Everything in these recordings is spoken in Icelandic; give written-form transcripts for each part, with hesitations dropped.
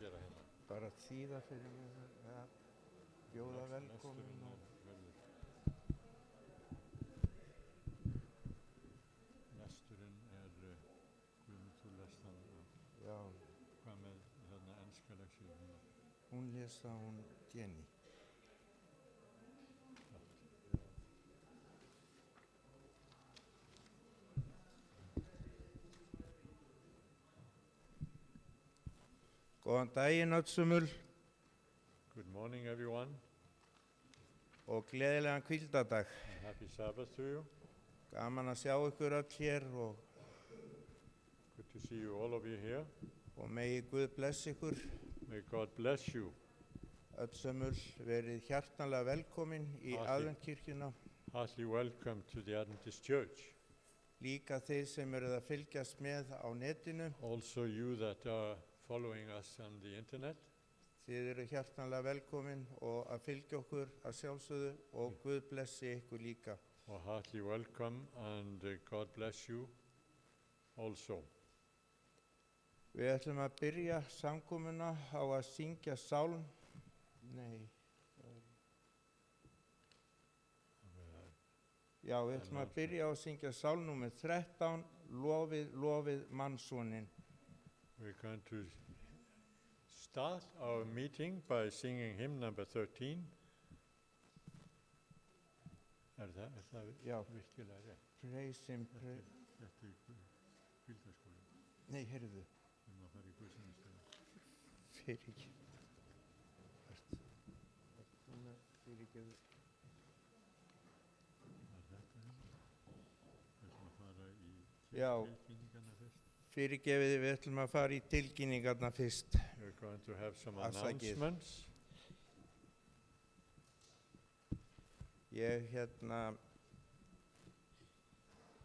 gera hérna? Bara þýða fyrir mig að bjóða velkomin og Lesturinn Guðmund, þú lest hann já, hvað með þarna enska leksíu hérna? hún lesa hún Jenny. Góðan daginn öllsumul Good morning everyone og gleðilegan hvíldardag. and happy Sabbath to you. Gaman að sjá ykkur öll hér Good to see you, all of you here. og megi Guð bless ykkur. May God bless you. Öllsumul verið hjartanlega velkomin í aðventkirkjuna. Heartily welcome to the Adventist Church. Líka þeir sem eruð að fylgjast með á netinu. Also you that are following us on the internet. Þið eru hjartanlega velkomin og að fylgja okkur að sjálfsögðu og Guð blessi ykkur líka. Well, heartily welcome and God bless you also. Við ætlum að byrja samkomuna á að syngja sálm. Nei. Já, við ætlum að byrja á að syngja sálm númer 13, Lofið, lofið mannsonin. We're going to start our meeting by singing hymn number 13. Það Já. virkilega rétt? Praise him, praise. Þetta hvíldarskóli. Nei, heyrðu. Við erum að fara í guðsynnistöðu. Fyrirgefðu. Fyrirgefðu. Var þetta hérna? Við ætlum að fara í Já. tilkynningarnar fyrst. Fyrirgefiði, við ætlum að fara í tilkynningarnar fyrst. We're going to have some Afsakið. announcements.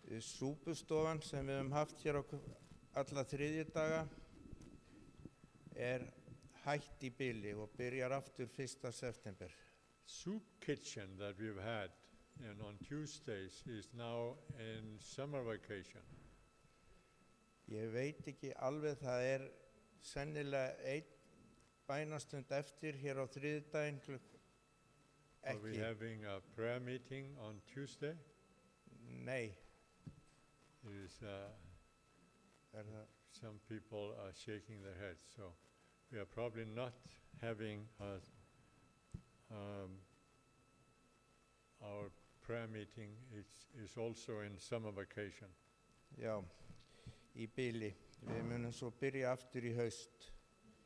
Ég súpustofan sem við höfum haft hér á alla þriðjudaga hætt í bili og byrjar aftur 1. september. Soup kitchen that we've had on Tuesdays is now in summer vacation. Ég veit ekki alveg, það sennilega einn bænastund eftir hér á þriðjudaginn Are we ekki. having a prayer meeting on Tuesday? Nei, There is, það some people are shaking their heads, so we are probably not having our prayer meeting. It's also in summer vacation. Já, í bili. Við munum svo byrja aftur í haust.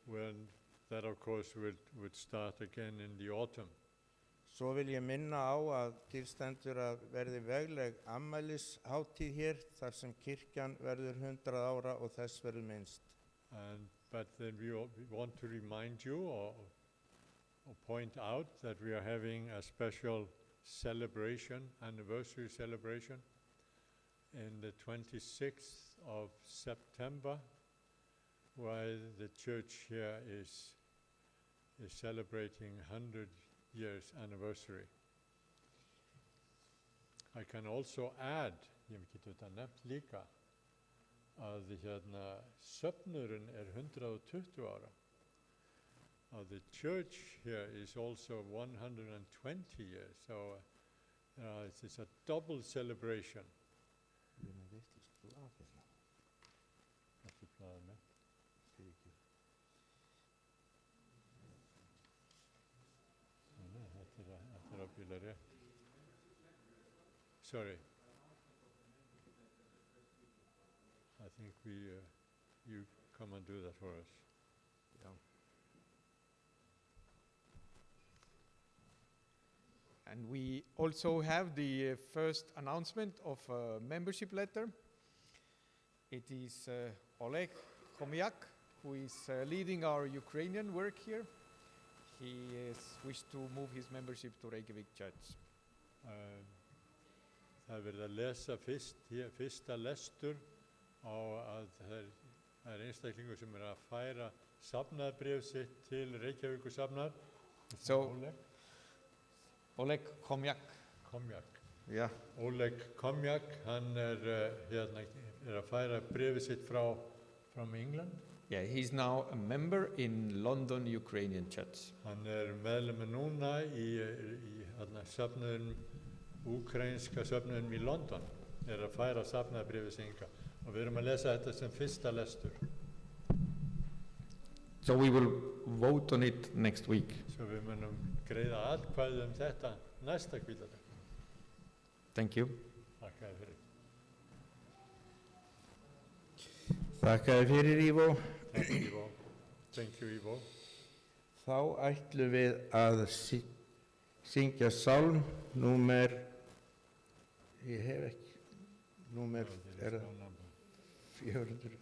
When that, of course, would start again in the autumn. Svo vil ég minna á að til stendur að verði vegleg afmælishátíð hér þar sem kirkjan verður 100 ára og þess verður minnst. But then we want to remind you or point out that we are having a special celebration, anniversary celebration, in the 26th of September, while the church here is celebrating 100 years anniversary. I can also add, ég hef ekki þetta nefnt líka, að söfnurinn 120 ára. The church here is also 120 years, so it's a double celebration. Við erum vitlaust blað hérna. Þetta blaðið með. Fyrirgefðu. Nei, þetta ábyggilega rétt. Sorry. I think you come and do that for us. Já. And we also have the first announcement of a membership letter. It is Oleg Khomyak, who is leading our Ukrainian work here. He has wished to move his membership to Reykjavik Church. Það verið að lesa fyrsta lestur á að það einstaklingur sem að færa safnaðarbréf sitt til Reykjavíkur safnar. So, Oleg Khomyak. Já. Oleg Khomyak, hann að færa bréfið sitt from England. Yeah, he's now a member in London Ukrainian Church. Hann meðlumur núna í söfnuðinum, úkraínska söfnuðinum í London, að færa safnaðarbréfið singa. Og við erum að lesa þetta sem fyrsta lestur. So we will vote on it next week. Svo við munum greiða atkvæði þetta næsta hvítadag. Thank you. Þakka þér fyrir. Þakka þér fyrir, Ivo. Thank you, Ivo. Thank you, Ivo. Þá ætlum við að syngja sálm númer, ég hef ekki, númer er það 400.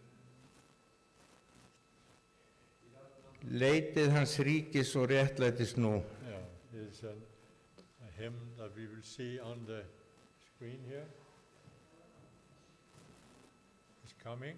Leitið hans ríkis og réttlætis nú. Yeah, it's a hymn that we will see on the screen here. It's coming.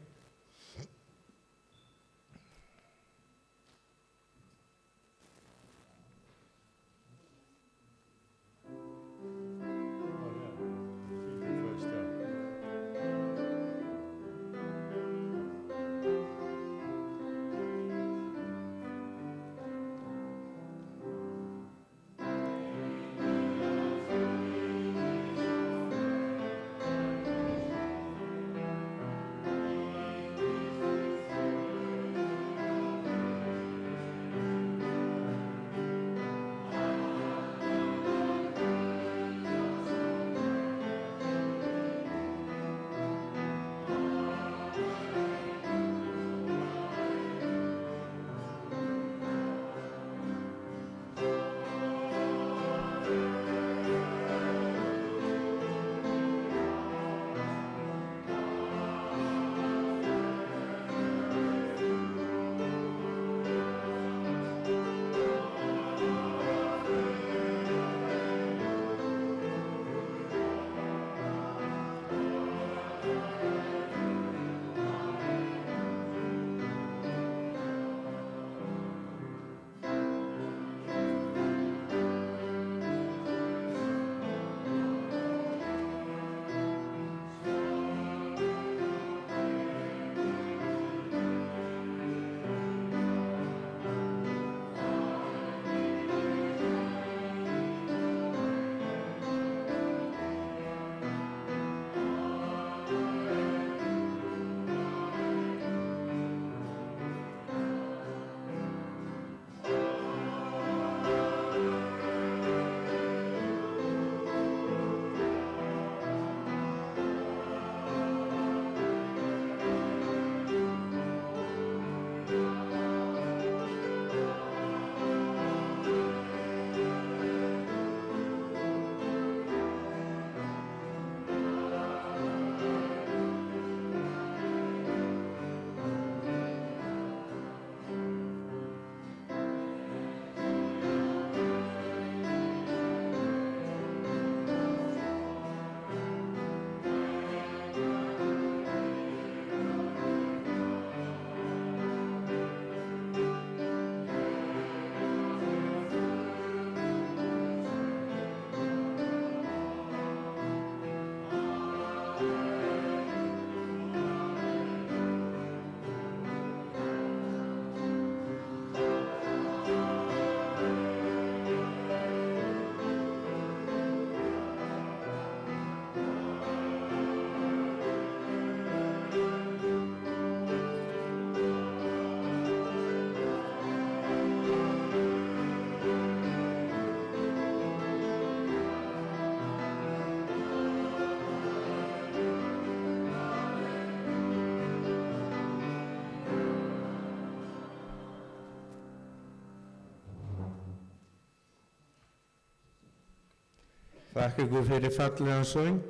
Þakka ykkur fyrir fallegan söng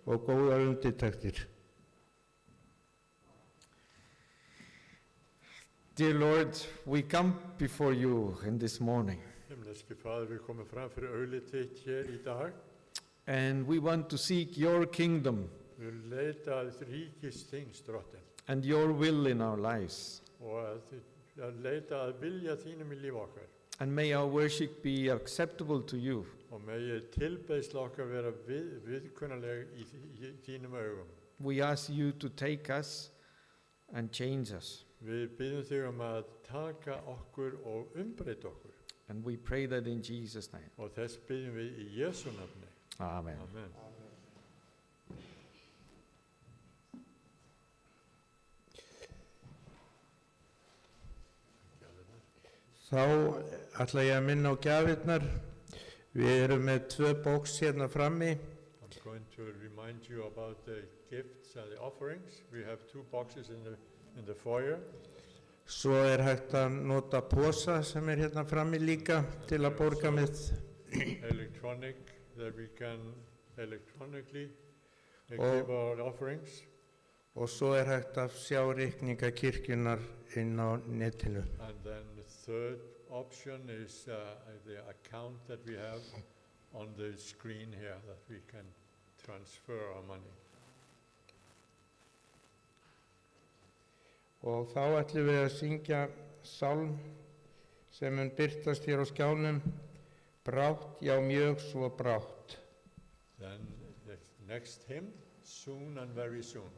og góðar undirtektir. Dear Lord, we come before you in this morning, Himneski Faðir, við komum fram fyrir augliti þitt hér í dag. and we want to seek your kingdom Við viljum leita að ríkis þings, Drottinn, and your will in our lives. og að leita að vilja þínum í líf okkar. And may our worship be acceptable to you. Og megi tilbeiðsla okkar vera viðkunnuleg í þínum augum. We ask you to take us and change us. Við byggjum þig að taka okkur og umbreyta okkur. And we pray that in Jesus' name. Og þess byggjum við í Jesu nafni. Amen. Amen. Þá ætla ég að minna á gjafirnar. Við erum með 2 box hérna frammi. I'm going to remind you about the gifts and the offerings. We have 2 boxes in the foyer. Svo er hægt að nota posa sem er hérna frammi líka til að borga með. Electronic, that we can electronically Og- give our offerings. Og svo er hægt að sjá reikninga kirkjunar inn á netinu. And then the third option is the account that we have on the screen here that we can transfer our money. Og þá ætlum við að syngja sálm sem mun birtast hér á skjánum. Brátt, já mjög svo brátt. Then the next hymn, Soon and Very Soon.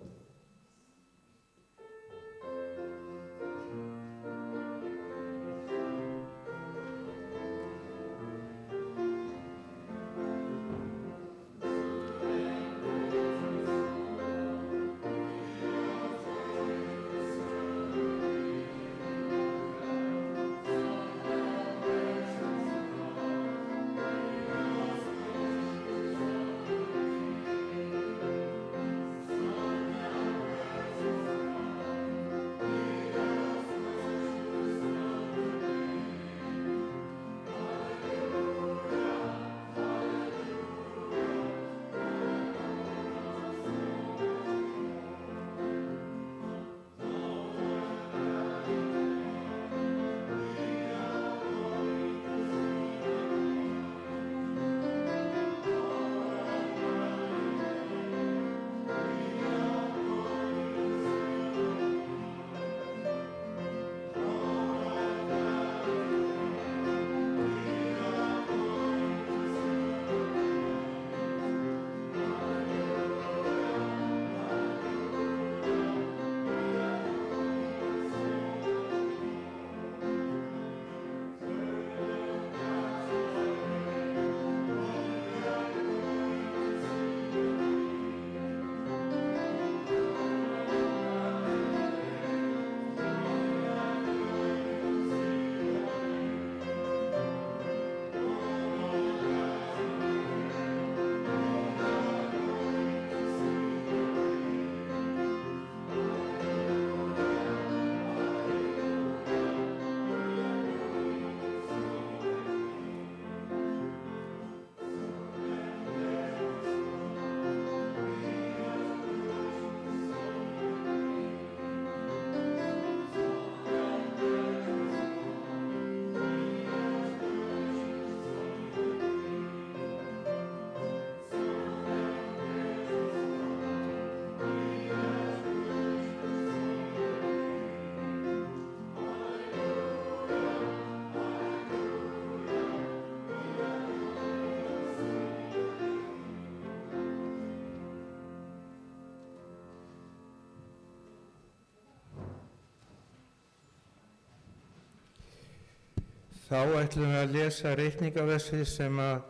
Þá ætlum við að lesa reikningaversið sem að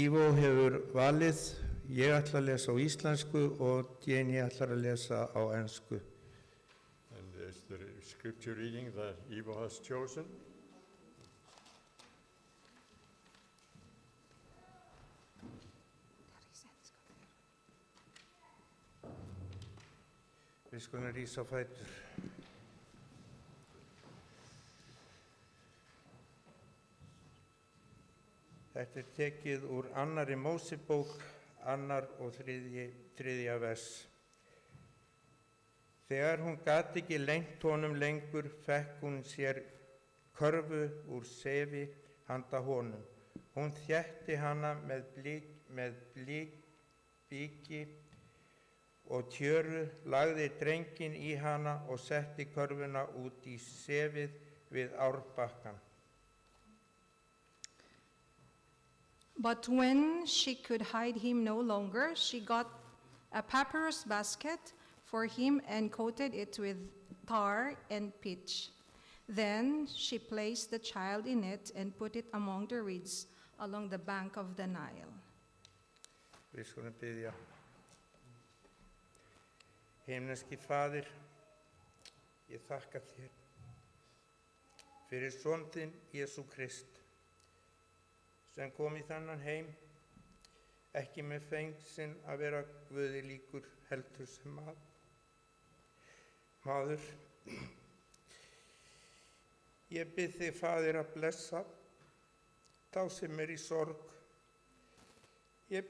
Ivo hefur valið. Ég ætla að lesa á íslensku og Jenny ætlar að lesa á ensku. And there's the scripture reading that Ivo has chosen. Við skulum rísa á fætur. Þetta er tekið úr annarri Mósebók, annar og þriðja vers. Þegar hún gat ekki lengt honum lengur, fekk hún sér körfu úr sefi handa honum. Hún þétti hana með bíki og tjöru, lagði drenginn í hana og setti körfuna út í sefið við árbakkann. But when she could hide him no longer, she got a papyrus basket for him and coated it with tar and pitch. Then she placed the child in it and put it among the reeds along the bank of the Nile. Við skulum biðja. Himneski Faðir, ég þakka þér fyrir son þinn Jesú Krist sem kom í þennan heim, ekki með fengsinn að vera Guði líkur heldur sem maður. Ég bið þig, Faðir, að blessa þá sem í sorg. Ég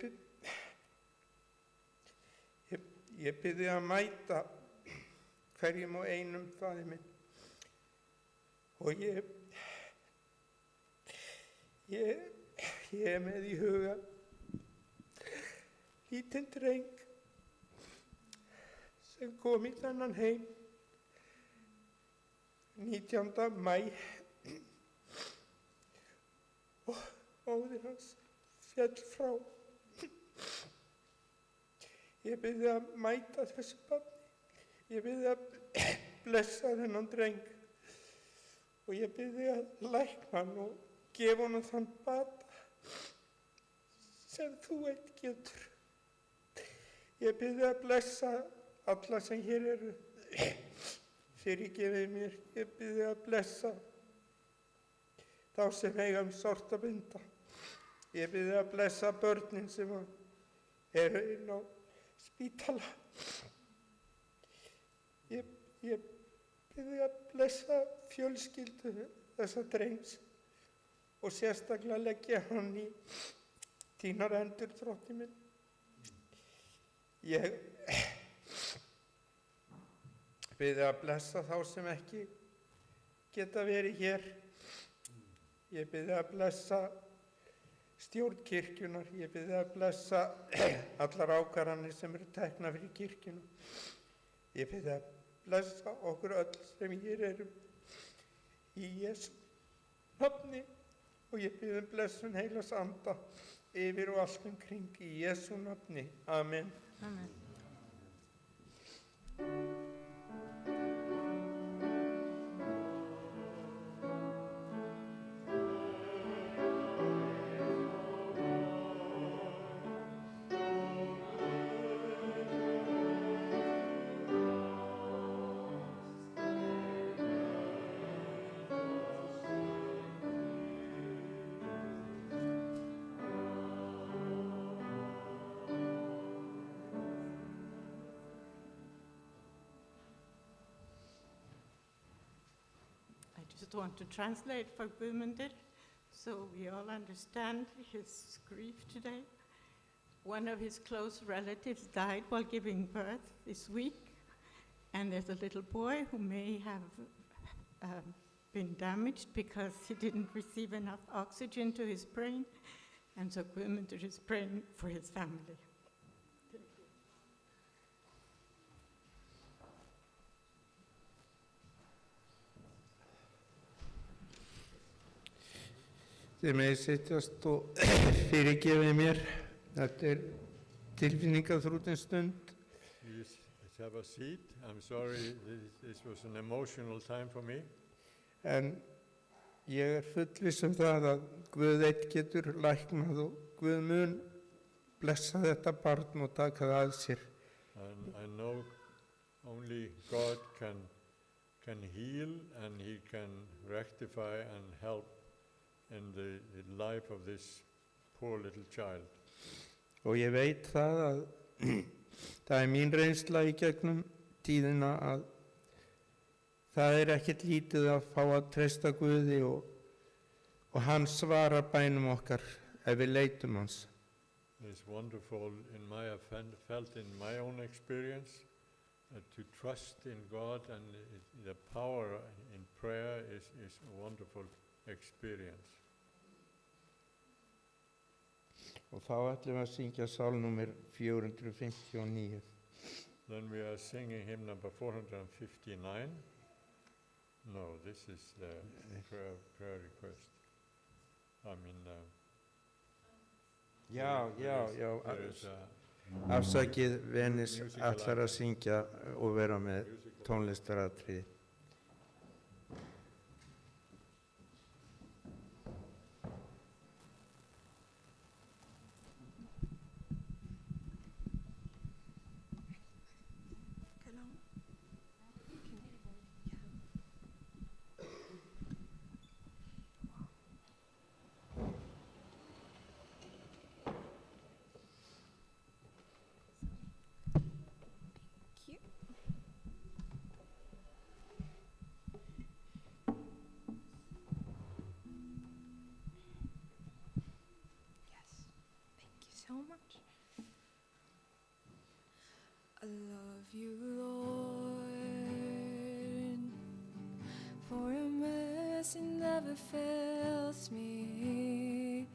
bið þig að mæta hverjum og einum, Faðir minn. Og ég með í huga lítinn dreng sem kom í þennan heim 19. maí og móðir hans féll frá. Ég bið þig að mæta þessu barni. Ég bið þig að blessa þennan dreng og ég bið þig að lækna hann og gefa honum þann bata sem þú einn getur. Ég bið þig að blessa alla sem hér eru. Fyrirgefið mér. Ég bið þig að blessa þá sem eiga sárt að binda. Ég bið þig að blessa börnin sem eru inn á spítala. Ég bið þig að blessa fjölskyldu þessa drengs og sérstaklega leggja hann í þínar hendur, Drottinn minn. Ég bið þig að blessa þá sem ekki geta verið hér. Ég bið þig að blessa stjórn kirkjunar. Ég bið þig að blessa allar ákvarðanir sem eru teknar fyrir kirkjuna. Ég bið þig að blessa okkur öll sem hér erum í Jesú nafni og ég bið blessun heilags anda yfir og allt kring í Jesú nafni. Amen. Amen. I just want to translate for Guðmundur so we all understand his grief today. One of his close relatives died while giving birth this week, and there's a little boy who may have been damaged because he didn't receive enough oxygen to his brain, and so Guðmundur is praying for his family. Þið megið setjast og fyrirgefið mér. Þetta tilfinningaþrútin stund. Please have a seat. I'm sorry, this was an emotional time for me. En ég fullviss það að Guð einn getur læknað og Guð mun blessa þetta barn og taka það að sér. And I know only God can heal and He can rectify and help in the life of this poor little child. Og ég veit það að það mín reynsla í gegnum tíðina að það ekkert lítið að fá að treysta Guði og hann svarar bænum okkar ef við leitum hans. It's wonderful felt in my own experience to trust in God, and the power in prayer is a wonderful experience. Og þá ætlum við að syngja sálnúmer 459. Then we are singing hymn number 459. No, this is the prayer request. I mean, there is afsakið Venis ætlar að syngja og vera með tónlistaratriði. fills me,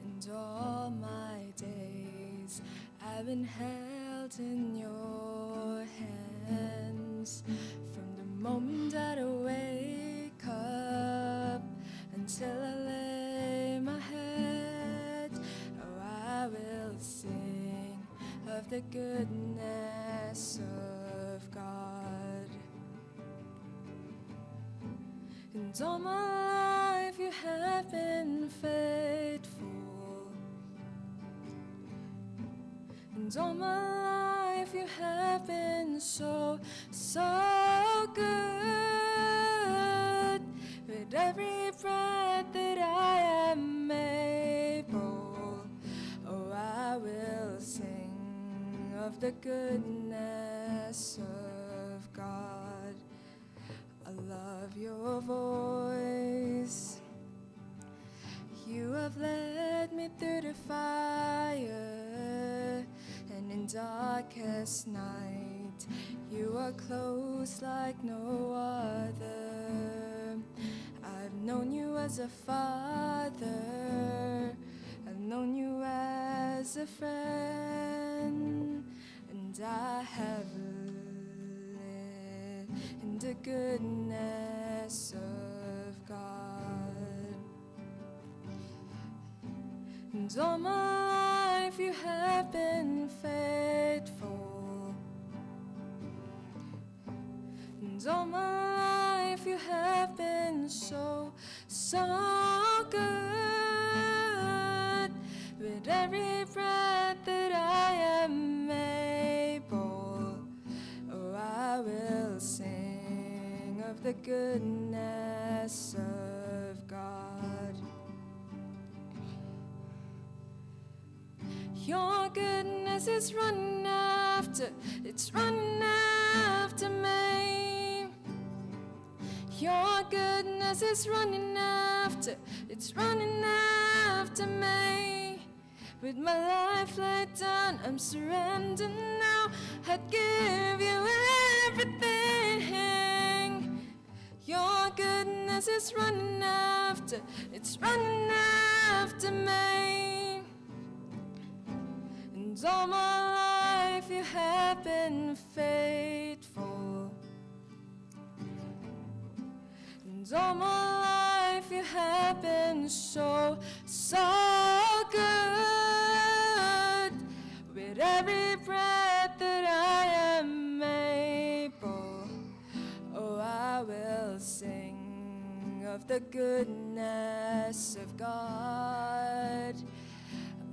and all my days I've been held in your hands. From the moment that I wake up until I lay my head, oh, I will sing of the goodness of God. And all my life you have been faithful, and all my life you have been so, so good. With every breath that I am able, oh, I will sing of the goodness of God. I love your voice. You have led me through the fire, and in darkest night, you are close like no other. I've known you as a father, I've known you as a friend, and I have lived in the goodness of God. And all my life you have been faithful, and all my life you have been so, so good. With every breath that I am able, oh, I will sing of the goodness of God. Your goodness is running after, it's running after me. Your goodness is running after, it's running after me. With my life laid down, I'm surrendered now. I'd give you everything. Your goodness is running after, it's running after me. And all my life you have been faithful, and all my life you have been so, so good. With every breath that I am able, oh, I will sing of the goodness of God.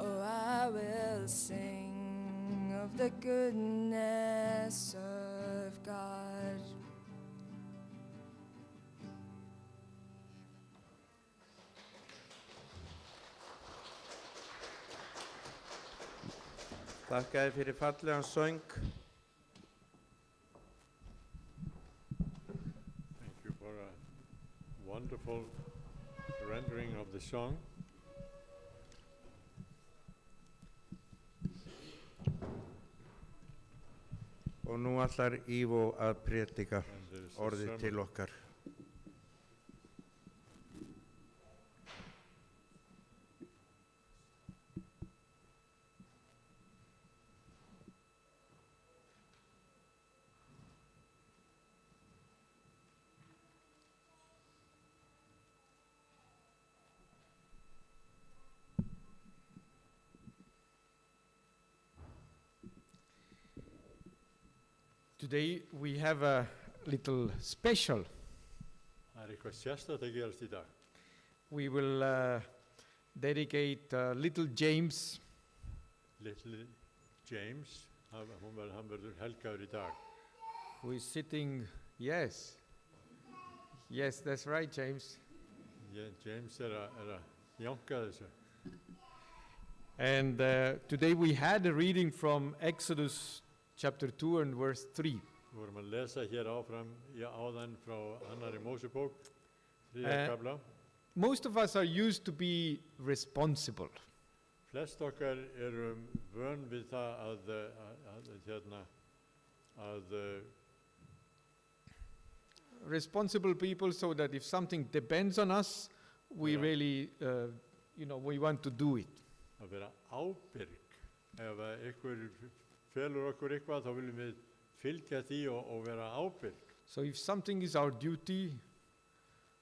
Oh, I will sing of the goodness of God. Þakka þér fyrir fallegan söng. Thank you for a wonderful rendering of the song. Og nú ætlar Ivo að predika And there is a orðið sermon. til okkar. Today we have a little special. Það er eitthvað sérstætt að gerast í dag. We will dedicate little James Little James, hann verður helgaður í dag. who is sitting, yes, that's right, James. James er að jánka þessu. And today we had a reading from Exodus chapter 2 and verse 3. Við vorum að lesa hér áfram áðan frá annarri Mósebók, 3. Eh, kafla. Most of us are used to be responsible. Flest okkar erum vön við það að Responsible people, so that if something depends on us, we Yeah. really, we want to do it. Að vera ábyrg. Ef að ykkur felur okkur eitthvað, þá viljum við fylgja því og vera ábyrg. So if something is our duty,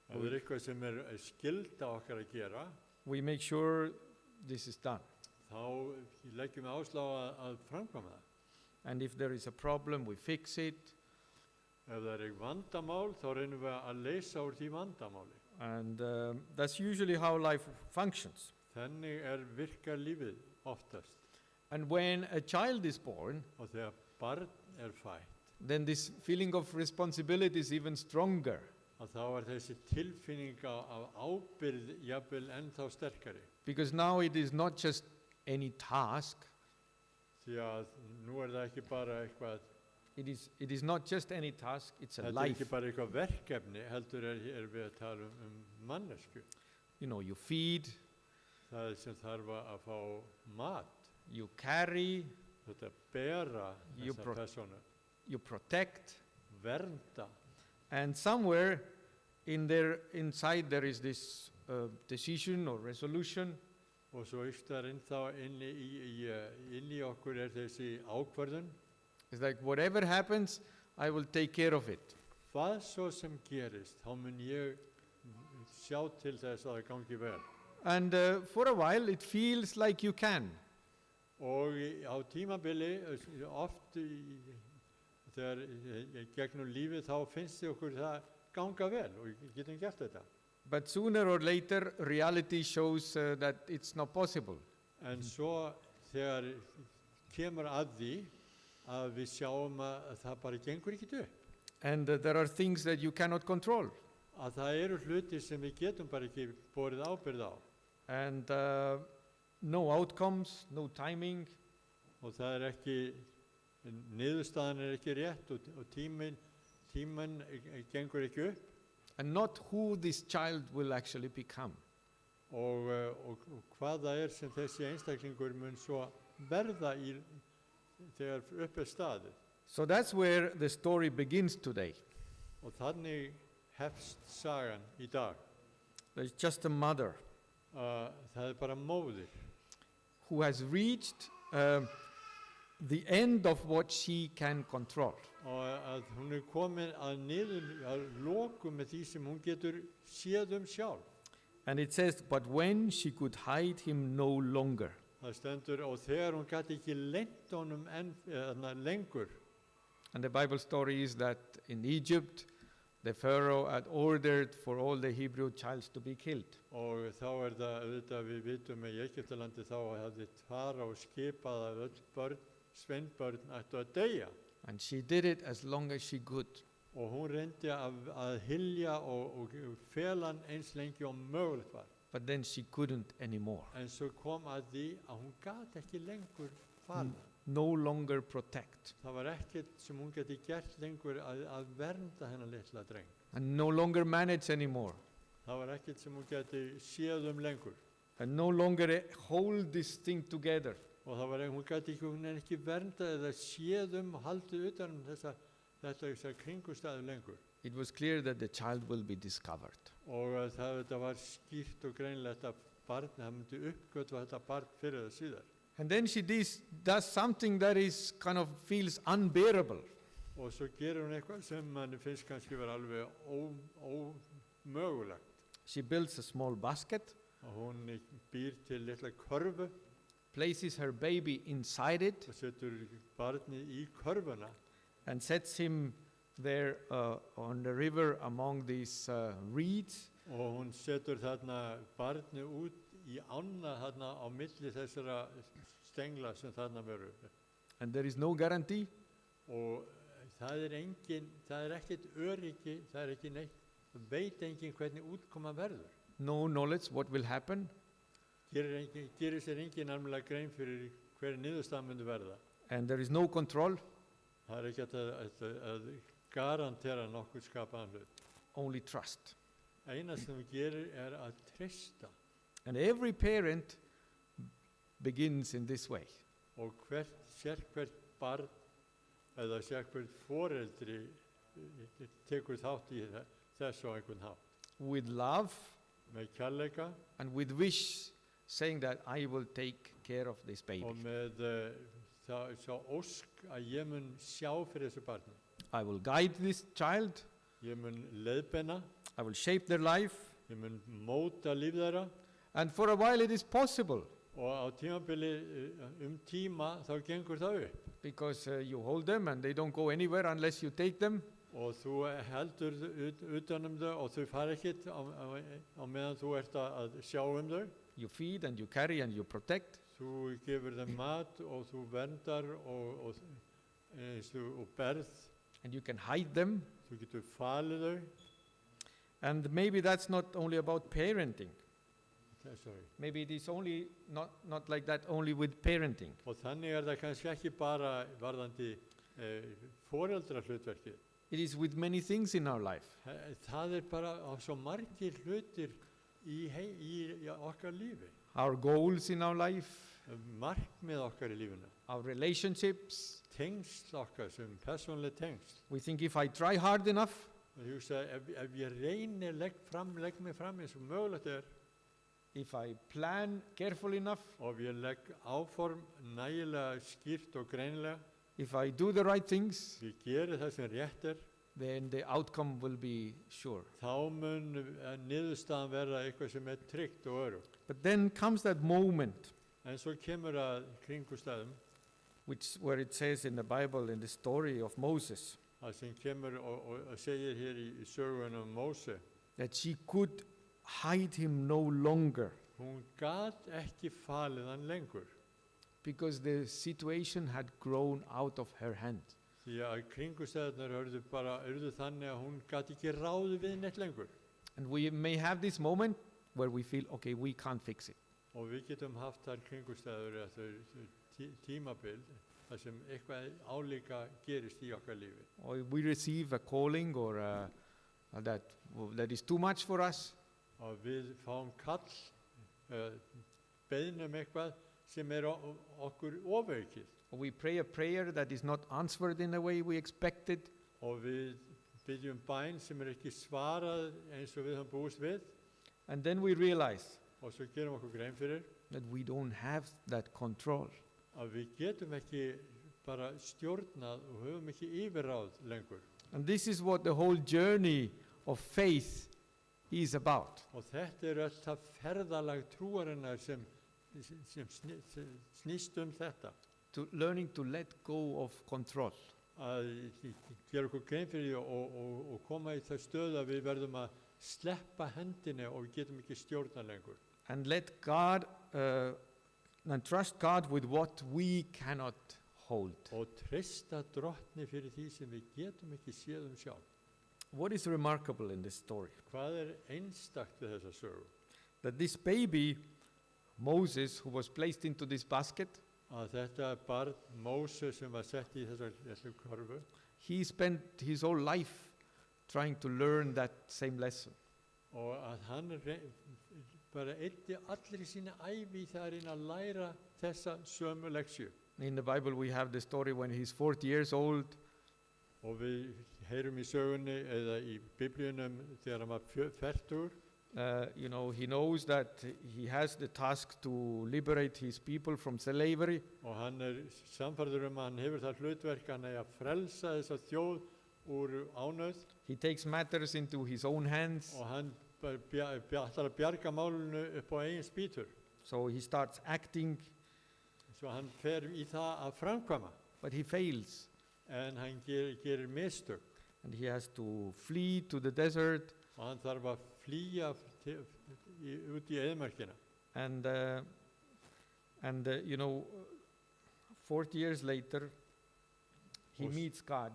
Ef það eitthvað sem skylda okkar að gera, we make sure this is done. þá leggjum við áslá að framkvæma það. And if there is a problem, we fix it. Ef það vandamál, þá reynum við að leysa úr því vandamáli. And that's usually how life functions. Þannig virkar lífið oftast. And when a child is born, Og þegar barn fætt, then this feeling of responsibility is even stronger. að þá þessi tilfinning af ábyrgð jafnvel ennþá sterkari. Because now it is not just any task, Því að nú það ekki bara eitthvað, it is not just any task, it's a þetta life. ekki bara eitthvað verkefni, heldur við að tala mannesku. You know, you feed, Það sem þarf að fá mat, you carry, þetta bera You þessa pro- persónu, you protect, vernda. and somewhere inside there is this decision or resolution. Og svo ystar þá inni í okkur þessi ákvörðun. It's like whatever happens, I will take care of it. Hvað svo sem gerist, þá mun ég sjá til þess að það gangi vel. And for a while, it feels like you can. Og á tímabili, oft þegar gegnum lífið, þá finnst okkur það ganga vel og við getum gert þetta. But sooner or later, reality shows that it's not possible. En svo þegar kemur að því að við sjáum að það bara gengur ekki upp. And there are things that you cannot control. Að það hluti sem við getum bara ekki borið ábyrgð á. And no outcomes, no timing. Og það ekki, niðurstaðan ekki rétt og tíminn gengur ekki upp. And not who this child will actually become. Og hvað það sem þessi einstaklingur mun svo verða þegar upp staðið. So that's where the story begins today. Og þannig hefst sagan í dag. There's just a mother Það bara móðir who has reached the end of what she can control. og að hún komin að lokum með því sem hún getur séð sjálf. And it says, but when she could hide him no longer. Það stendur og þegar hún gat ekki leynt honum lengur. And the Bible story is that in Egypt, the Pharaoh had ordered for all the Hebrew childs to be killed. Og þá það auðvitað við vitum í Egyptalandi þá hafði Faraó skipað að öll börn, sveinbörn ættu að deyja. And she did it as long as she could. Og hún reyndi að hylja og fela hann eins lengi og mögulegt var. But then she couldn't anymore. En svo kom að því að hún gat ekki lengur fara. No longer protect. Það var ekkert sem hún geti gert lengur að vernda hennar litla dreng. And no longer manage anymore. Það var ekkert sem hún geti séð lengur. And no longer hold this thing together. Og það var hún geti ekki vernda eða séð og haldið utan þetta kringumstæður lengur. It was clear that the child will be discovered. Og þetta var skýrt og greinlegt að það myndi uppgötva þetta barn fyrir það síðar. And then she does something that is kind of feels unbearable. Og svo gerir hún eitthvað sem manni finnst kannski vera alveg ómögulegt. She builds a small basket, Og hún býr til litla körfu places her baby inside it, og setur barnið í körfuna and sets him there on the river among these reeds. og hún setur þarna barnið út í ána þarna á milli þessara stengla sem þarna veru. And there is no guarantee. Og það ekkert öryggi, það ekki neitt, það veit enginn hvernig útkoma verður. No knowledge what will happen. Gerir sér enginn almennilega grein fyrir hver niðurstaðan myndi verða. And there is no control, Það ekki að garantera nokkuð skapaðan hlut. only trust. Eina sem þú gerir að treysta. And every parent begins in this way. Og sérhvert barn eða sérhvert foreldri tekur þátt í þessu á einhvern hátt. With love, með kærleika and with wish, saying that I will take care of this baby. og með sá ósk að ég mun sjá fyrir þessu barni. I will guide this child, Ég mun leiðbeina, I will shape their life, ég mun móta líf þeirra and for a while it is possible og á tímabili tíma þá gengur það upp. because you hold them and they don't go anywhere unless you take them. Og þú heldur utan þau og þau fara ekkert á meðan þú ert að sjá þau. You feed and you carry and you protect. Þú gefur þeim mat og þú verndar og berð. And you can hide them. Þú getur falið þau. And maybe that's not only about parenting. Sorry. Maybe it is only not like that only with parenting. Og þannig það kannski ekki bara varðandi foreldrahlutverkið. It is with many things in our life. Það bara á svo margir hlutir í okkar lífi. Our goals in our life, Markmið okkar í lífinu. our relationships. Tengsl okkar sem persónuleg tengsl. We think if I try hard enough, Og ég hugsa, ef ég reyni legg mig fram eins og mögulegt if I plan careful enough, og ef ég legg áform nægilega skýrt og greinilega, if I do the right things, ég geri það sem rétt then the outcome will be sure. þá mun niðurstaðan vera eitthvað sem tryggt og örugt. But then comes that moment En svo kemur að kringumstæðum, where it says in the Bible, in the story of Moses, það sem kemur og segir hér í sögunum Móse, that she could hide him no longer hún gat ekki falið hann lengur, because the situation had grown out of her hand. því að kringumstæðunar urðu þannig að hún gat ekki ráðið við neitt lengur. And we may have this moment where we feel, okay, we can't fix it. Og við getum haft þar kringumstæður tímabil þar sem eitthvað álíka gerist í okkar lífi. Or we receive a calling or that is too much for us, Og við fáum kall, beiðnum eitthvað sem okkur ofaukið. or we pray a prayer that is not answered in the way we expected, Og við byggjum bæn sem ekki svarað eins og við höfum búist við. and then we realize Og svo gerum okkur grein fyrir that we don't have that control. að við getum ekki bara stjórnað og höfum ekki yfirráð lengur. And this is what the whole journey of faith is about. Og þetta öll það ferðalag trúarinnar sem snýst þetta. Learning to let go of control. Að gera okkur grein fyrir því og koma í það stöðu að við verðum að sleppa hendinni og við getum ekki stjórna lengur. And let God, and trust God with what we cannot hold. Og treysta drottni fyrir því sem við getum ekki séð sjálf. What is remarkable in this story? Hvað einstakt við þessa sögu? That this baby, Moses, who was placed into this basket, Að þetta barn Móse sem var sett í þessu körfu, he spent his whole life trying to learn that same lesson. og að hann bara eyddi allri sína ævi í það að reyna að læra þessa sömu leksju. In the Bible, we have the story when he's 40 years old. Og við heyrum í sögunni eða í biblíunum þegar hann var fertugur. He knows that he has the task to liberate his people from slavery. Og hann sannfærður að hann hefur það hlutverk að hann eigi að frelsa þessa þjóð úr ánauð. He takes matters into his own hands. Og hann ætlar að bjarga málunu upp á eigin spýtur. So he starts acting, Svo hann fer í það að framkvæma. but he fails. En hann gerir mistök. And he has to flee to the desert. Og hann þarf að flýja út í eyðimörkina. And 40 years later, he Og- meets God.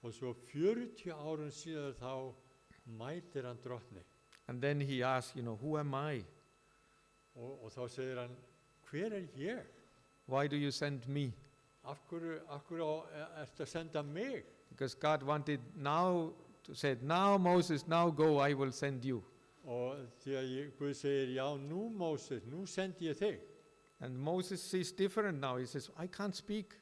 Og svo 40 árum síðar þá mætir hann drottni. And then he asks, who am I? Og þá segir hann, hver ég? Why do you send me? Af hverju ertu að senda mig? Because God wanted now to say, now Moses, now go, I will send you. Og því að Guð segir, já, nú Móses, nú sendi ég þig. And Moses is different now. He says, I can't speak.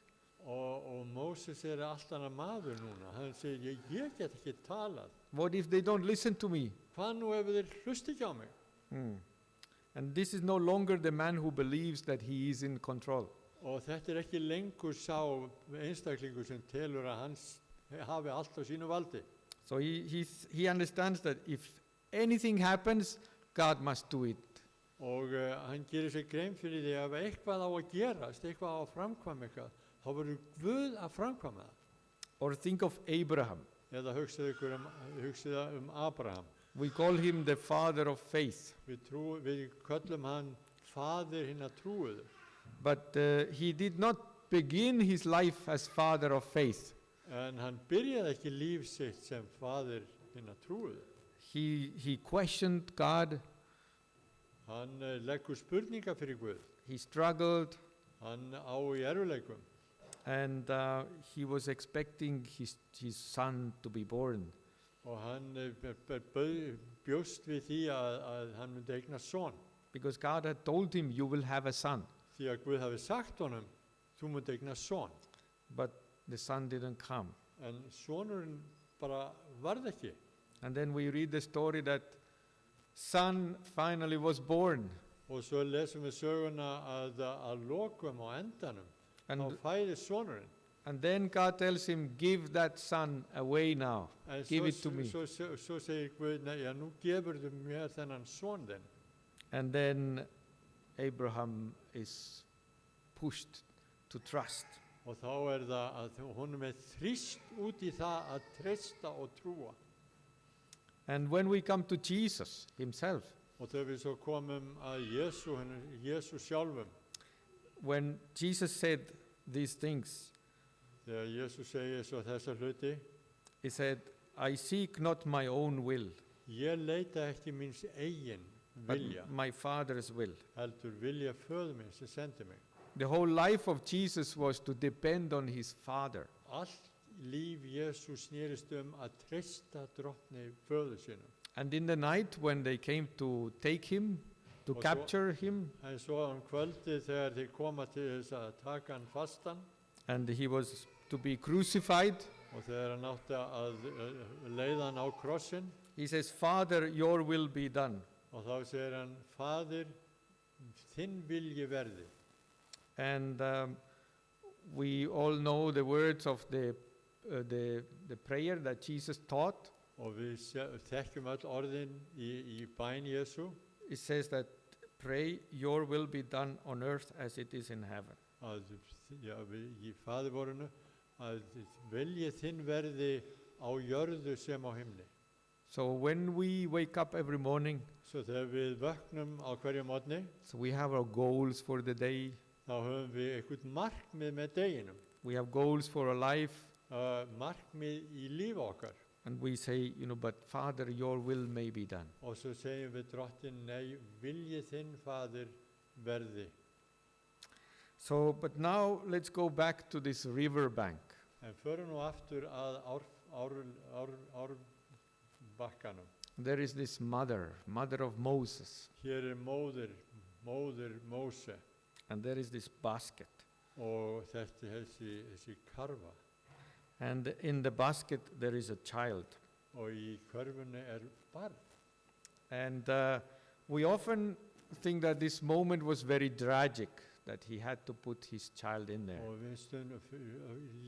Og Móses allt annar maður núna. Hann segir, ég get ekki talað. What if they don't listen to me? Hvað nú ef þeir hlusti ekki á mig? And this is no longer the man who believes that he is in control. Og þetta ekki lengur sá einstaklingur sem telur að hans hafi allt á sínu valdi. So he understands that if anything happens, God must do it. Og hann gerir sér grein fyrir því að ef eitthvað á að gerast, eitthvað á að framkvæma eitthvað, þá verður Guð að framkvæma það. Or think of Abraham. Eða hugsið Abraham. We call him the father of faith. Við köllum hann faðir hinna trúuðu. But he did not begin his life as father of faith. En hann byrjaði ekki líf sitt sem faðir hinna trúuðu. He questioned God. Hann leggur spurningar fyrir Guð. He struggled. Hann á í erfiðleikum. And he was expecting his son to be born. Og hann bjóst við því að hann myndi eignast son. Because God had told him, you will have a son. Því að Guð hafi sagt honum, þú myndi eignast son. But the son didn't come. En sonurinn bara varð ekki. And then we read the story that son finally was born. Og svo lesum við söguna að lokum á endanum, þá fæðist sonurinn. And then God tells him, give that son away now. Give it to me. Svo segir Guð, já, nú gefurðu mér þennan son þinn. And then Abraham is pushed to trust. Og þá það að honum þrýst út í það að treysta og trúa. And when we come to Jesus himself, Og þegar við svo komum að Jesú sjálfum, when Jesus said these things, þegar Jesú segir svo þessa hluti, he said, I seek not my own will, ég leita ekki míns eigin but vilja, my Father's will. heldur vilja föður minn sem sendi mig. The whole life of Jesus was to depend on his Father. Allt líf Jesú snerist að treysta drottni föður sínum. And in the night when they came to take him, to Og svo- capture him, En svo kvöldið þegar þeir koma til þess að taka hann fastan, and he was to be crucified, og þegar hann átti að leiða hann á krossinn, he says, Father, your will be done. og þá segir hann, Faðir, þinn vilji verði. And we all know the words of the prayer that Jesus taught. Og við þekkjum öll orðin í bæn Jesú, It says that pray, your will be done on earth as it is in heaven. að í Faðirvorinu, að vilji þinn verði á jörðu sem á himni. So when we wake up every morning, Svo þegar við vöknum á hverju morgni, so we have our goals for the day, þá höfum við eitthvað markmið með deginum, we have goals for our life, markmið í líf okkar. and we say, but Father, your will may be done. Og svo segjum við drottin, nei, vilji þinn, Faðir, verði. So, but now let's go back to this river bank. En förum nú aftur að árbakkanum. There is this mother of Moses, Hér móðir Móse, and there is this basket. og þessi karfa. And in the basket there is a child. Og í körfunni barn. And we often think that this moment was very tragic, that he had to put his child in there. Og við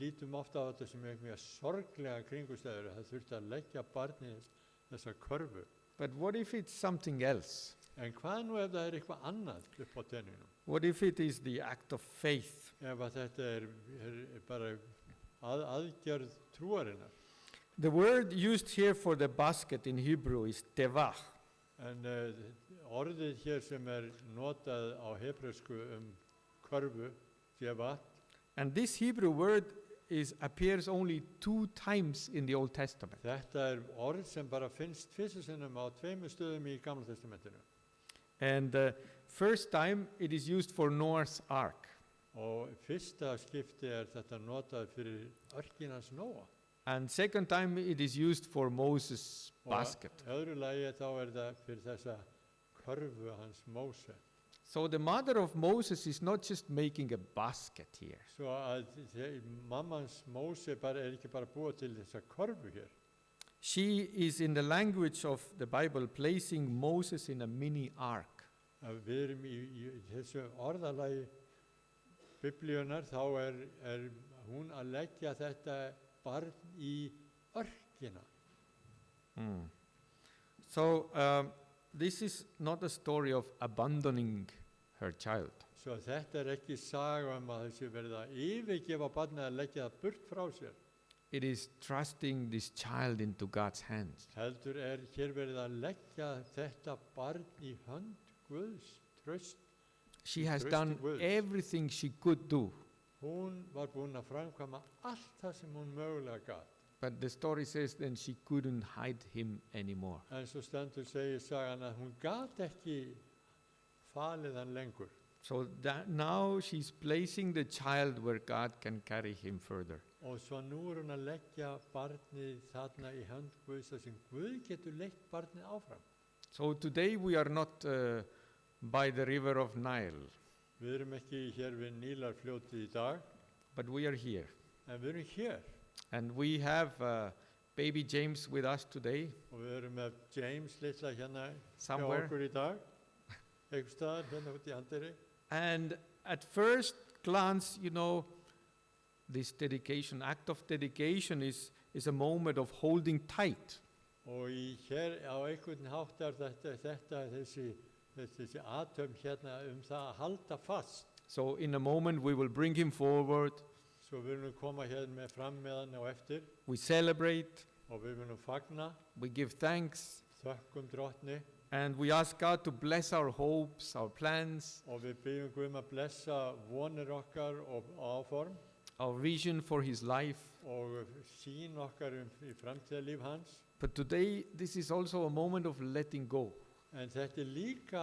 lítum ofta á þetta sem mjög sorglega kringustæður, það þurfti að leggja barnið þessa körfu. But what if it's something else? En hvað nú ef það eitthvað annað upp á tenninum? What if it is the act of faith? Ef að þetta bara aðgerð trúarinnar. The word used here for the basket in Hebrew is tevach. En orðið hér sem notað á hebreusku körfu, tevat, And this Hebrew word appears only 2 times in the Old Testament. þetta orð sem bara finnst fyrstu sinnum á 2 stöðum í Gamla testamentinu. And first time it is used for Noah's ark. Og fyrsta skipti þetta notað fyrir örkinans Nóa. And second time it is used for Moses' basket. Og öðru lagi þá það fyrir þessa körfu hans Móse. So the mother of Moses is not just making a basket here. Svo að mammans Móse ekki bara búa til þessa körfu hér. She is, in the language of the Bible, placing Moses in a mini ark. Að við erum í þessu orðalagi Biblíunar, þá er hún að leggja þetta barn í örkina. So this is not a story of abandoning her child. Svo þetta er ekki saga að þessi verið að yfirgefa barnið að leggja það burt frá sér. It is trusting this child into God's hands. Heldur hér verið að leggja þetta barn í hönd Guðs, tröst. She has Trust done the words. everything she could do. Hún var búin að framkvæma allt það sem hún mögulega gat. But the story says then she couldn't hide him anymore. En svo stendur segir sagan að hún gat ekki falið hann lengur. So that now she's placing the child where God can carry him further. Og svo nú er hún að leggja barnið þarna í hönd Guðs þar sem Guð getur leitt barnið áfram. So today we are not by the river of Nile, Við erum ekki hér við Nílarfljótið í dag, but we are here. en við erum hér. And we have baby James with us today, Og við erum með James litla hérna hjá somewhere. okkur í dag, einhvers staðar hérna út í Andeyri. And at first glance, you know, this dedication, act of dedication is a moment of holding tight. Og hér á einhvern hátt er þessi athöfn hérna það að halda fast. So in a moment we will bring him forward, Svo við erum koma hérna fram með hann á eftir we celebrate, og við erum fagna, we give thanks, þökkum drottni and we ask God to bless our hopes, our plans, og við byggjum Guð að blessa vonir okkar og áform our vision for his life. og sýn okkar í framtíðarlíf hans. But today this is also a moment of letting go. En þetta líka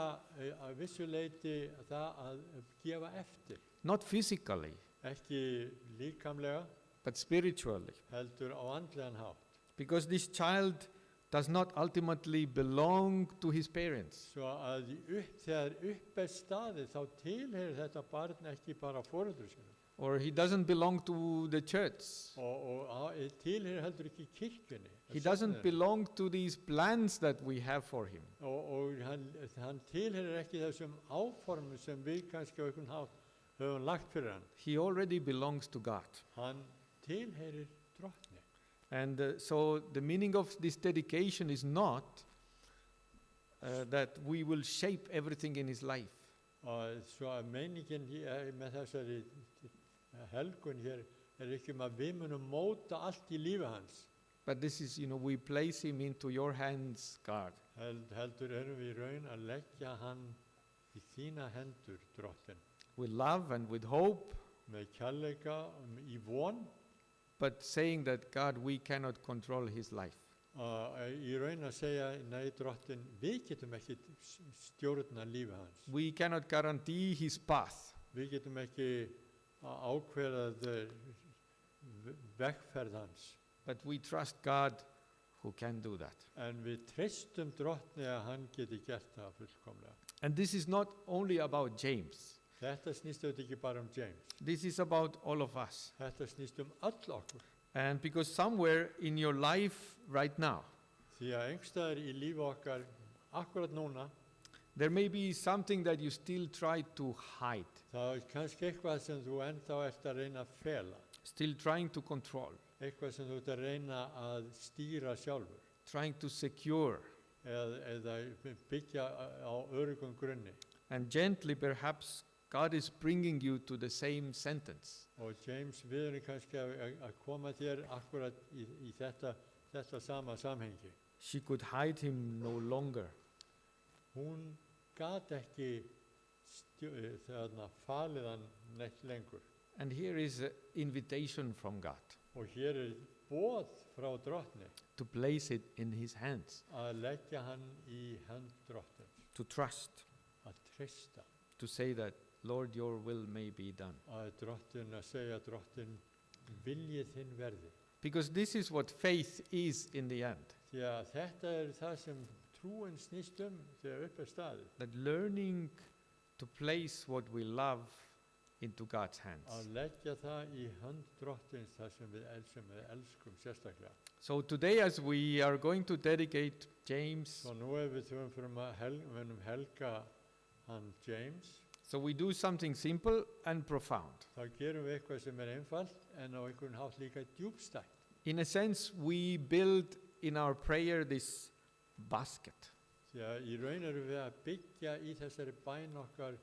að vissu leyti það að gefa eftir, Not physically, ekki líkamlega, but spiritually. heldur á andlegan hátt. Because this child does not ultimately belong to his parents. Svo að þegar upp er staðið þá tilheyrir þetta barn ekki bara foreldrum sínum Or he doesn't belong to the church. og tilheyrir heldur ekki kirkjunni. He doesn't belong to these plans that we have for him. Og hann tilheyrir ekki þessum áformum sem við kannski á einhvern hátt höfum lagt fyrir hann. He already belongs to God. Hann tilheyrir drottni. And so the meaning of this dedication is not that we will shape everything in his life. Og svo að meiningin með þessari helgun hér er ekki að við munum móta allt í lífi hans. But this is, we place him into your hands, God. Heldur erum við í raun að leggja hann í þína hendur, drottin. With love and with hope, Með kærleika, í von, but saying that, God, we cannot control his life. í raun að segja, nei drottin, við getum ekki stjórna lífi hans. We cannot guarantee his path. Við getum ekki ákveðað vegferð hans. But we trust God who can do that. En við treystum drottni að hann geti gert það fullkomlega. And this is not only about James. Þetta snýst auðvitað ekki bara James. This is about all of us. Þetta snýst öll okkur. And because somewhere in your life right now, Því að einhverstaðar í lífi okkar, akkurat núna, there may be something that you still try to hide, það er kannski eitthvað sem þú ennþá ert að reyna að fela. still trying to control, Eitthvað sem þú ert að reyna að stýra sjálfur. trying to secure, Eða byggja á öruggum grunni. and gently perhaps God is bringing you to the same sentence. Og James, við erum kannski að koma þér akkurat í þetta sama samhengi. She could hide him no longer. Hún gat ekki falið hann neitt lengur. And here is an invitation from God Og hér boð frá drottni to place it in his hands, að leggja hann í hönd drottins, to trust, að treysta, to say that, Lord, your will may be done. að segja drottin, viljið þinn verði. Because this is what faith is in the end. Því að þetta það sem trúin snýst þegar upp er staðið. That learning to place what we love into God's hands. að leggja það í hönd drottins þar sem við elskum sérstaklega. So today, as we are going to dedicate James, Svo nú við þurfum að helga hann James, so we do something simple and profound. þá gerum við eitthvað sem einfalt en á einhvern hátt líka djúpstætt. In a sense, we build in our prayer this basket. Því að í raun erum við að byggja í þessari bæn okkar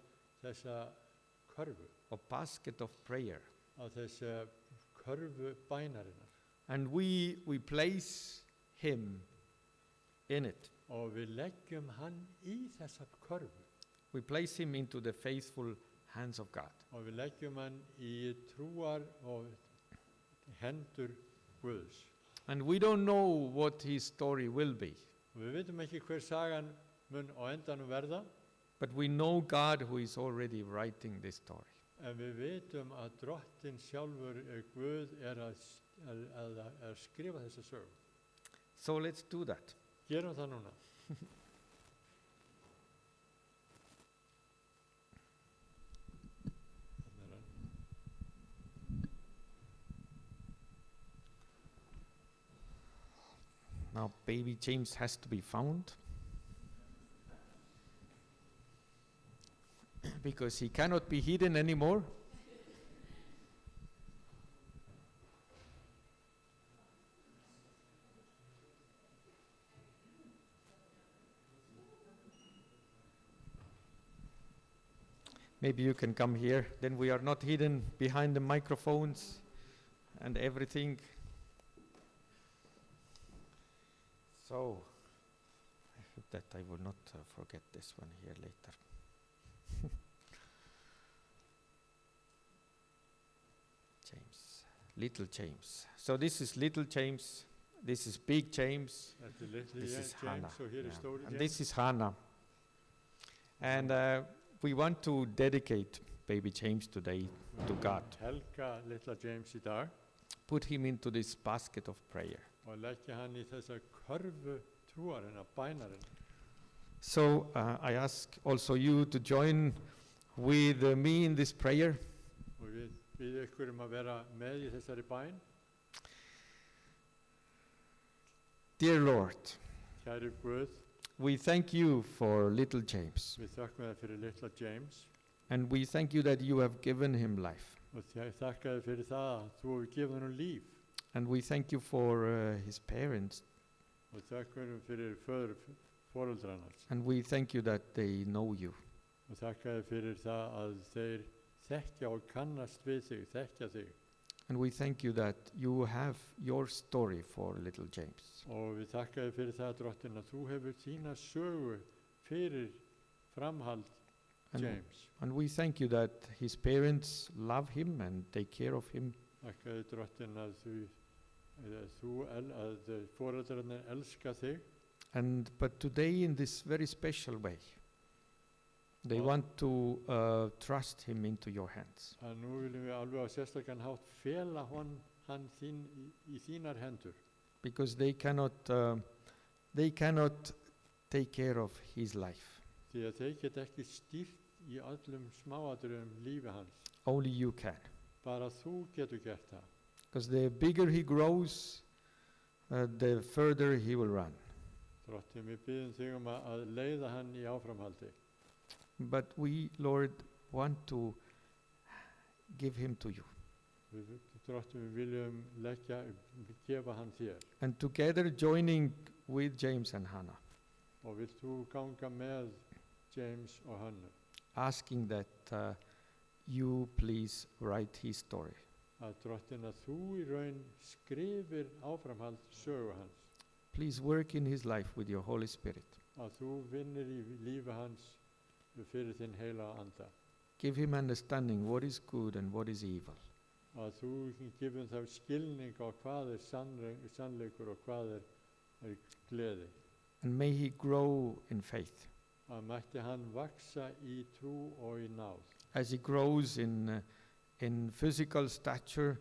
þessa körfu, A basket of prayer. á þessa körfu bænarinnar. And we place him in it. Og við leggjum hann í þessa körfu. We place him into the faithful hands of God. Og við leggjum hann í trúar og hendur Guðs. And we don't know what his story will be, Og við vitum ekki hver sagan mun á endanum verða, but we know God who is already writing this story. en við vitum að drottin sjálfur, Guð, að skrifa þessa sögu. So let's do that. Gerum það núna. Þarna er hann. Now baby James has to be found because he cannot be hidden anymore. Maybe you can come here, then we are not hidden behind the microphones and everything. So, I hope that I will not forget this one here later. James, little James. So this is little James, this is big James, Þetta litli this is James, Hannah. og hér yeah. stóri And James. this is Hannah. And we want to dedicate baby James today to God. Helga litla James í dag Put him into this basket of prayer. og leggja hann í þessa körfu trúarinnar, bænarinnar. So I ask also you to join with me in this prayer. Og við bíðum ykkur að vera með í þessari bæn. Dear Lord, Kæri Guð, we thank you for little James, við þökkum þér fyrir litla James and we thank you that you have given him life. og þakka þér fyrir það að þú hefur gefið honum líf. And we thank you for his parents, Og þakka þér fyrir foreldrarnar. and we thank you that they know you. Og þakka þér fyrir það að þeir þekkja og kannast við þig, þekkja þig. And we thank you that you have your story for little James. Og við þakka þér fyrir það, drottin, að þú hefur þína sögu fyrir framhald And, James. and we thank you that his parents love him and take care of him. Þakka þér, drottin, að að foreldrarnir elska þig. But today in this very special way, they Wow. want to trust him into your hands. Að nú viljum við alveg á sérstakann hátt fela hann í þínar hendur. Because they cannot take care of his life. Því að þeir geta ekki stýrt í öllum smáatriðum lífi hans. Only you can. Bara þú getur gert það. Because the bigger he grows, the further he will run. Drottin, við biðjum þig að leiða hann í áframhaldi. But we, Lord, want to give him to you. Drottin, við viljum gefa hann þér. And together joining with James and Hannah, Og vilt þú ganga með James og Hönnu, asking that you please write his story. að drottin, að þú í raun skrifir áframhald sögu hans. Please work in his life with your Holy Spirit. Að þú vinnir í lífi hans fyrir þinn heila anda. Give him understanding what is good and what is evil. Að þú gefur þá skilning á hvað sannleikur og hvað gleði. And may he grow in faith Að mætti hann vaksa í trú og í náð. as he grows in physical stature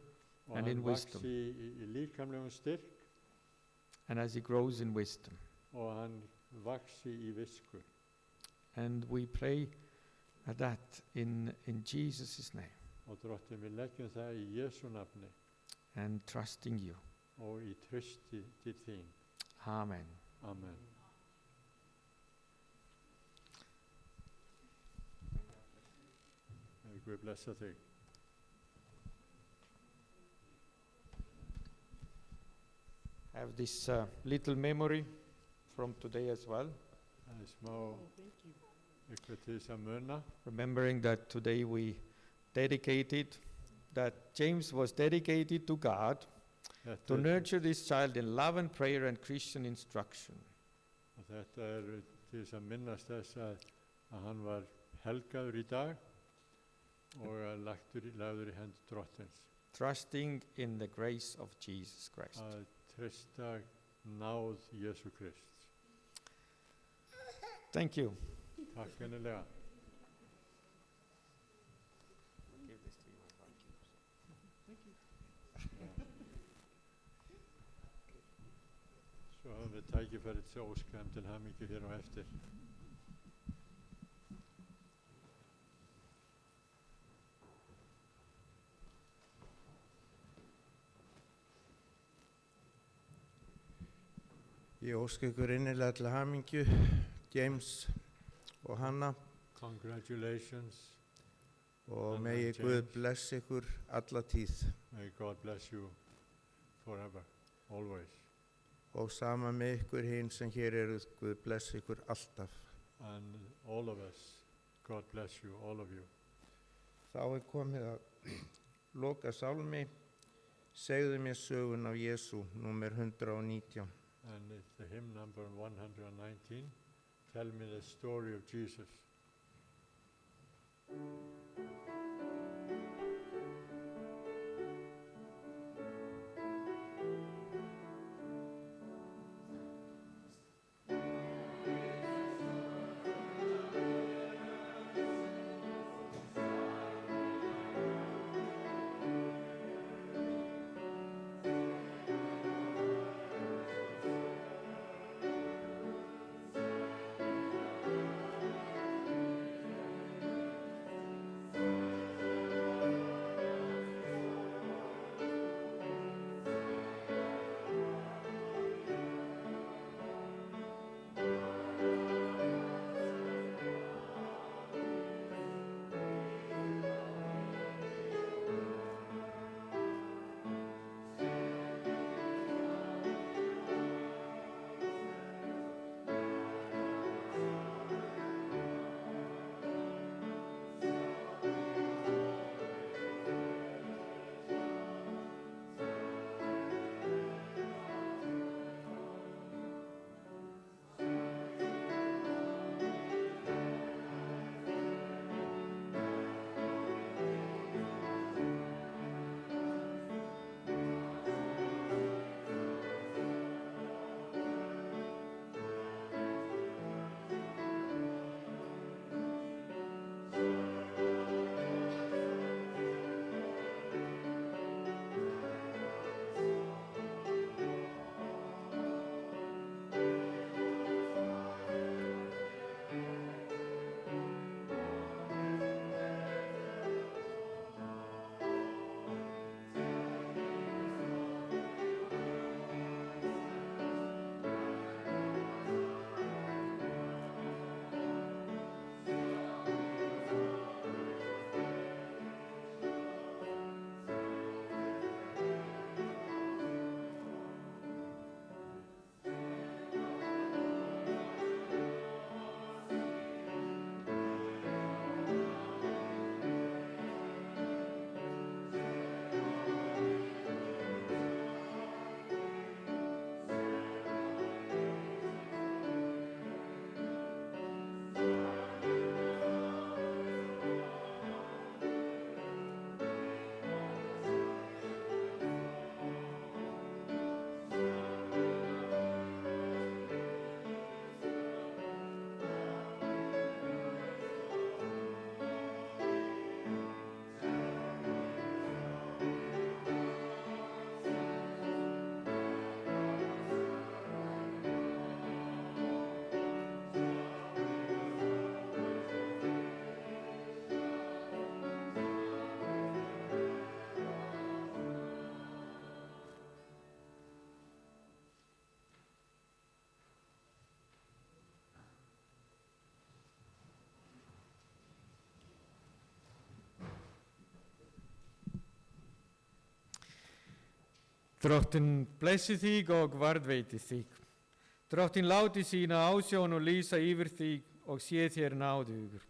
Og And hann in wisdom. vaxi í líkamlegum styrk and as he grows in wisdom. og hann vaxi í visku. And we pray that in Jesus' name. Og drottin, við leggjum það í Jesu nafni and trusting you. og í trausti til þín. Amen. Amen. Guð blessa þig. Have this little memory from today as well, Það er smá eitthvað til þess að muna. remembering that today we dedicated, that James was dedicated to God Þetta to er- nurture this child in love and prayer and Christian instruction. og þetta er til þess að minnast þess að hann var helgaður í dag og lagður í hend drottins. Trusting in the grace of Jesus Christ. Að treysta náð Jesu Krist. Thank you. Takk hennilega. Svo höfum við tækifærið til að óska þeim til hamingju hér á eftir. Ég óska ykkur innilega til hamingju, James og Hanna, Congratulations. og Hanna megi og Guð James. bless ykkur alla tíð. May God bless you forever, always. Og sama með ykkur hinn sem hér eru, Guð bless ykkur alltaf. And all of us, God bless you, all of you. Þá er komið að loka sálmi, segðu mér sögun af Jesú, númer 119. And it's the hymn number 119. Tell me the story of Jesus. Drottinn blessi þig og varðveiti þig. Drottinn láti sína ásjón og lýsa yfir þig og sé þér náðugur.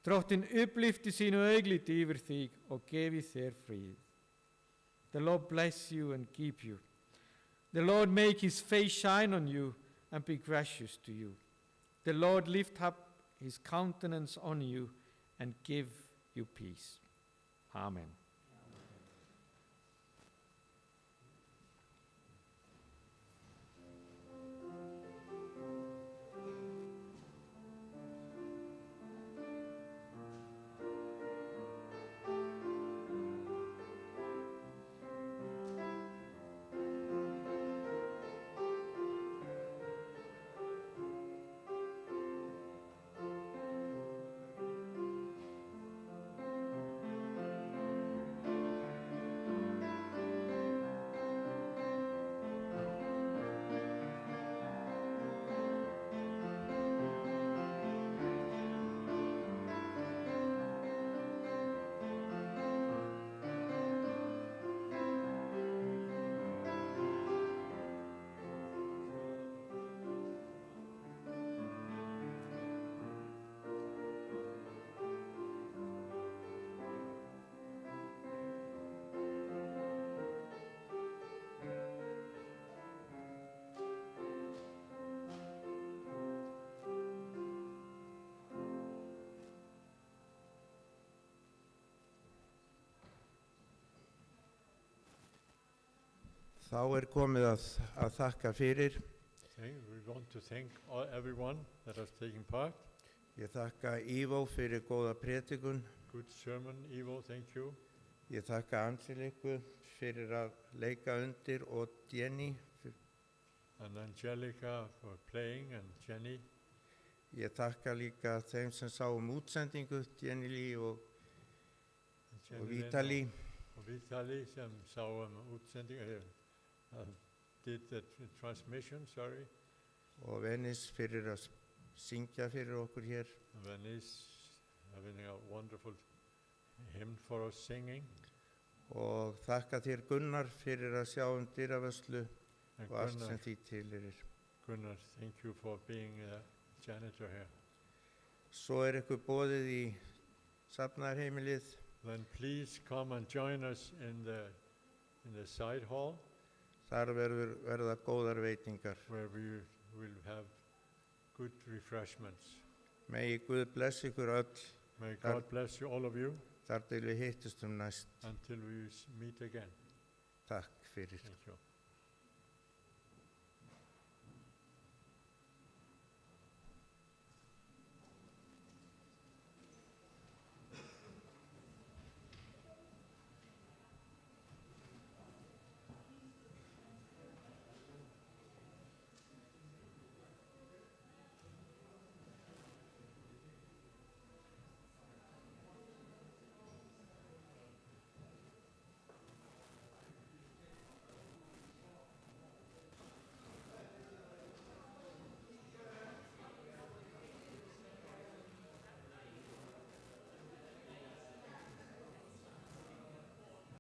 Drottinn upplyfti sínu augliti yfir þig og gefi þér frið. The Lord bless you and keep you. The Lord make his face shine on you and be gracious to you. The Lord lift up his countenance on you and give you peace. Amen. Þá komið að þakka fyrir. We want to thank everyone that has taken part. Ég þakka Ivo fyrir góða prétikun. Good sermon, Ivo, thank you. Ég þakka Angeliku fyrir að leika undir og Jenny. And Angelica for playing and Jenny. Ég þakka líka þeim sem sá útsendingu, Jenny Lee og Vitali. Og Vitali sem sá útsendingu. Did the transmission, sorry. Og Venice fyrir að syngja fyrir okkur hér. Venice having a wonderful hymn for us singing. Og þakka þér Gunnar fyrir að sjá dyravörslu og allt sem því tilheyrir. Gunnar, thank you for being a janitor here. Svo ykkur boðið í safnaðarheimilið. Then please come and join us in the side hall. Þar verða góðar veitingar. Where we will have good refreshments. Megi Guð bless ykkur öll. May God bless you, all of you. Þar til við hittust næst. Until we meet again. Takk fyrir. Thank you.